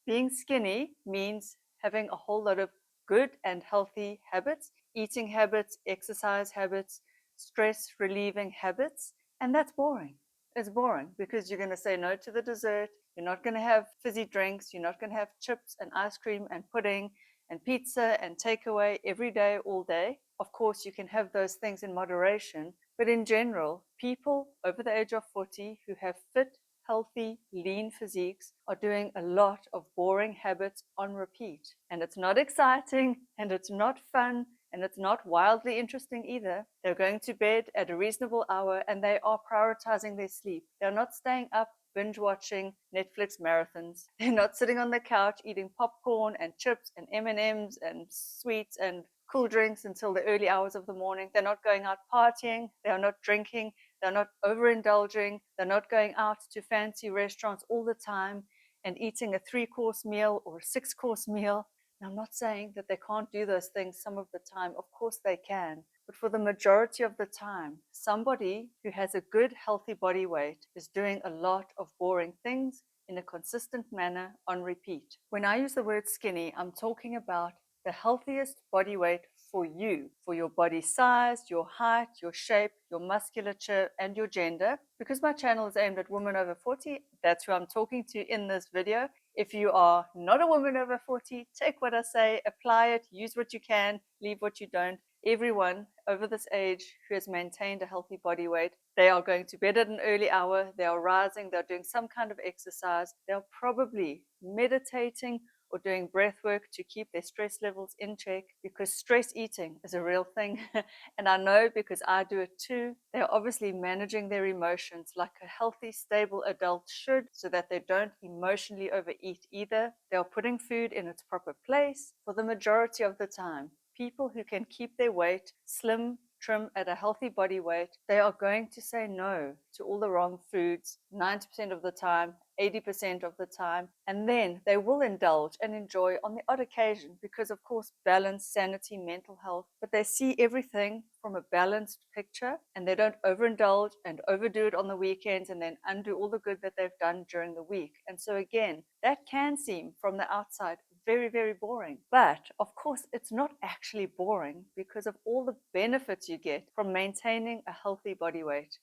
Being skinny means having a whole lot of good and healthy habits, eating habits, exercise habits, stress relieving habits, and that's boring. It's boring because you're going to say no to the dessert. You're not going to have fizzy drinks. You're not going to have chips and ice cream and pudding and pizza and takeaway every day, all day. Of course, you can have those things in moderation, but in general, people over the age of 40 who have fit, healthy, lean physiques are doing a lot of boring habits on repeat. And it's not exciting, and it's not fun, and it's not wildly interesting either. They're going to bed at a reasonable hour, and they are prioritizing their sleep. They're not staying up binge watching Netflix marathons. They're not sitting on the couch eating popcorn and chips and M&Ms and sweets and cool drinks until the early hours of the morning. They're not going out partying. They're not drinking. They're not overindulging. They're not going out to fancy restaurants all the time and eating a 3-course meal or a 6-course meal. And I'm not saying that they can't do those things some of the time. Of course they can. But for the majority of the time, somebody who has a good, healthy body weight is doing a lot of boring things in a consistent manner on repeat. When I use the word skinny, I'm talking about the healthiest body weight for you, for your body size, your height, your shape, your musculature, and your gender. Because my channel is aimed at women over 40, that's who I'm talking to in this video. If you are not a woman over 40, take what I say, apply it, use what you can, leave what you don't. Everyone over this age who has maintained a healthy body weight, they are going to bed at an early hour, they are rising, they're doing some kind of exercise, they're probably meditating or doing breath work to keep their stress levels in check, because stress eating is a real thing. And I know because I do it too. They're obviously managing their emotions like a healthy, stable adult should, so that they don't emotionally overeat either. They are putting food in its proper place for the majority of the time. People who can keep their weight slim, trim, at a healthy body weight, they are going to say no to all the wrong foods 90% of the time, 80% of the time, and then they will indulge and enjoy on the odd occasion because, of course, balance, sanity, mental health, but they see everything from a balanced picture and they don't overindulge and overdo it on the weekends and then undo all the good that they've done during the week. And so again, that can seem from the outside very, very boring. But of course, it's not actually boring because of all the benefits you get from maintaining a healthy body weight.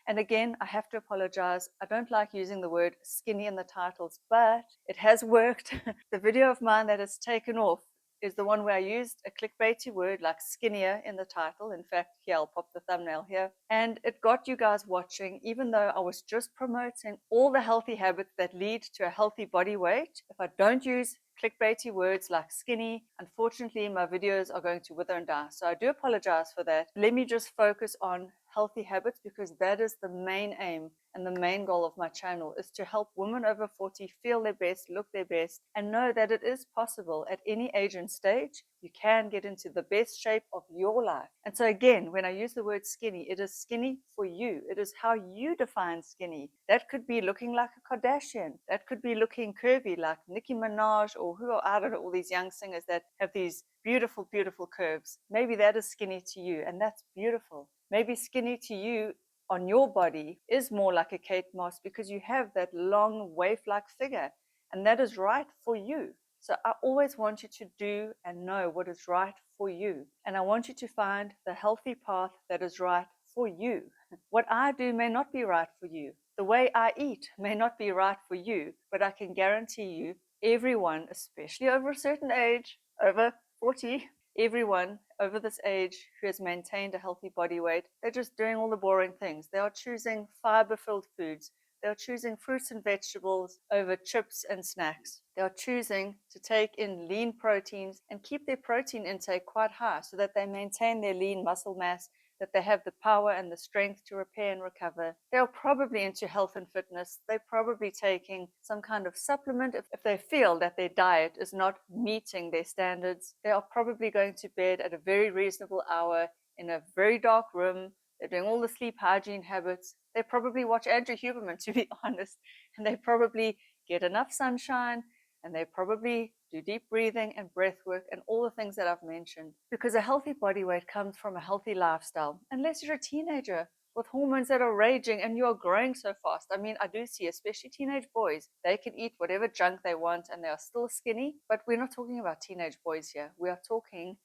And again, I have to apologize. I don't like using the word skinny in the titles, but it has worked. The video of mine that is taken off is the one where I used a clickbaity word like skinnier in the title. In fact, here, I'll pop the thumbnail here. And it got you guys watching, even though I was just promoting all the healthy habits that lead to a healthy body weight. If I don't use clickbaity words like skinny, unfortunately, my videos are going to wither and die. So I do apologize for that. Let me just focus on healthy habits, because that is the main aim and the main goal of my channel, is to help women over 40 feel their best, look their best, and know that it is possible at any age and stage. You can get into the best shape of your life. And so again, when I use the word skinny, it is skinny for you. It is how you define skinny. That could be looking like a Kardashian. That could be looking curvy like Nicki Minaj, or who are, I don't know, all these young singers that have these beautiful, beautiful curves. Maybe that is skinny to you, and that's beautiful. Maybe skinny to you on your body is more like a Kate Moss because you have that long waif-like figure, and that is right for you. So I always want you to do and know what is right for you. And I want you to find the healthy path that is right for you. What I do may not be right for you. The way I eat may not be right for you, but I can guarantee you everyone, especially over a certain age, over 40, everyone over this age who has maintained a healthy body weight, they're just doing all the boring things. They are choosing fiber-filled foods. They are choosing fruits and vegetables over chips and snacks. They are choosing to take in lean proteins and keep their protein intake quite high so that they maintain their lean muscle mass, that they have the power and the strength to repair and recover. They're probably into health and fitness. They're probably taking some kind of supplement if they feel that their diet is not meeting their standards. They are probably going to bed at a very reasonable hour in a very dark room. They're doing all the sleep hygiene habits. They probably watch Andrew Huberman, to be honest, and they probably get enough sunshine, and they probably do deep breathing and breath work and all the things that I've mentioned. Because a healthy body weight comes from a healthy lifestyle, unless you're a teenager with hormones that are raging and you are growing so fast. I mean, I do see, especially teenage boys, they can eat whatever junk they want and they are still skinny, but we're not talking about teenage boys here. We are talking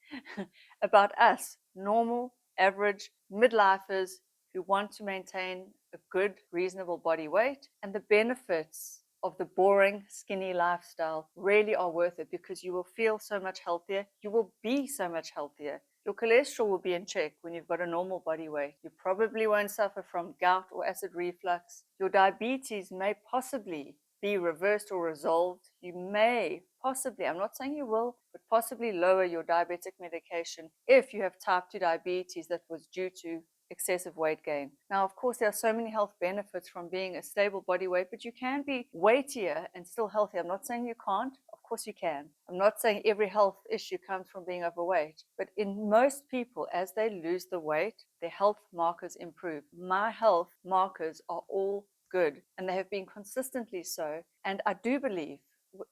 about us, normal, average, midlifers who want to maintain a good, reasonable body weight, and the benefits of the boring, skinny lifestyle really are worth it because you will feel so much healthier. You will be so much healthier. Your cholesterol will be in check when you've got a normal body weight. You probably won't suffer from gout or acid reflux. Your diabetes may possibly be reversed or resolved. You may possibly, I'm not saying you will, but possibly lower your diabetic medication if you have type 2 diabetes that was due to excessive weight gain. Now, of course, there are so many health benefits from being a stable body weight, but you can be weightier and still healthy. I'm not saying you can't. Of course you can. I'm not saying every health issue comes from being overweight, but in most people, as they lose the weight, their health markers improve. My health markers are all good, and they have been consistently so. And I do believe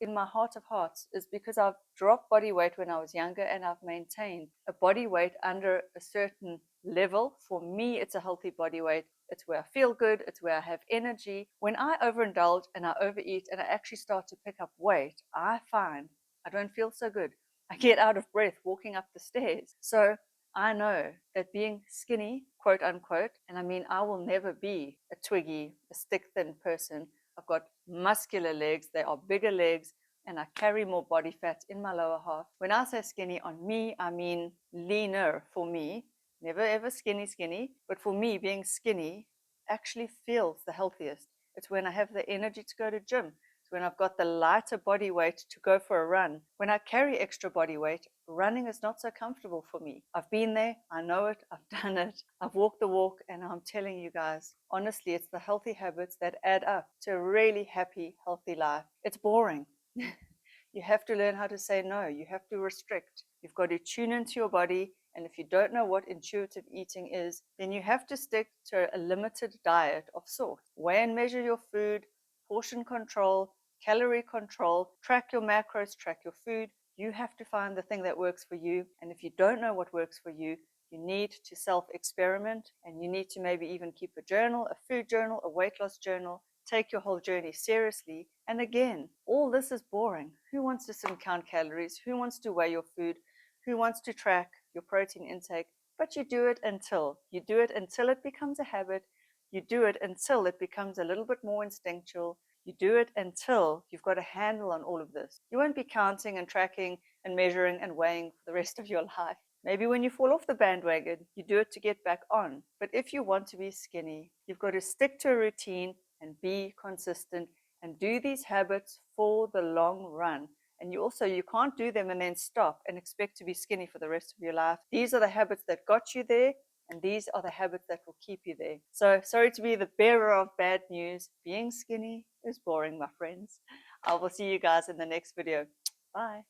in my heart of hearts is because I've dropped body weight when I was younger and I've maintained a body weight under a certain level. For me, it's a healthy body weight. It's where I feel good. It's where I have energy. When I overindulge and I overeat and I actually start to pick up weight, I find I don't feel so good. I get out of breath walking up the stairs. So I know that being skinny, quote unquote, and I mean, I will never be a twiggy, a stick thin person. I've got muscular legs. They are bigger legs and I carry more body fat in my lower half. When I say skinny on me, I mean leaner for me. Never ever skinny, but for me, being skinny actually feels the healthiest. It's when I have the energy to go to gym. It's when I've got the lighter body weight to go for a run. When I carry extra body weight, running is not so comfortable for me. I've been there, I know it, I've done it, I've walked the walk, and I'm telling you guys, honestly, it's the healthy habits that add up to a really happy, healthy life. It's boring. You have to learn how to say no. You have to restrict. You've got to tune into your body. And if you don't know what intuitive eating is, then you have to stick to a limited diet of sorts. Weigh and measure your food, portion control, calorie control, track your macros, track your food. You have to find the thing that works for you. And if you don't know what works for you, you need to self-experiment and you need to maybe even keep a journal, a food journal, a weight loss journal. Take your whole journey seriously. And again, all this is boring. Who wants to sit and count calories? Who wants to weigh your food? Who wants to track your protein intake? But you do it until it becomes a habit. You do it until it becomes a little bit more instinctual. You do it until you've got a handle on all of this. You won't be counting and tracking and measuring and weighing for the rest of your life. Maybe when you fall off the bandwagon, you do it to get back on. But if you want to be skinny, you've got to stick to a routine and be consistent and do these habits for the long run. And you can't do them and then stop and expect to be skinny for the rest of your life. These are the habits that got you there, and these are the habits that will keep you there. So sorry to be the bearer of bad news. Being skinny is boring, my friends. I will see you guys in the next video. Bye.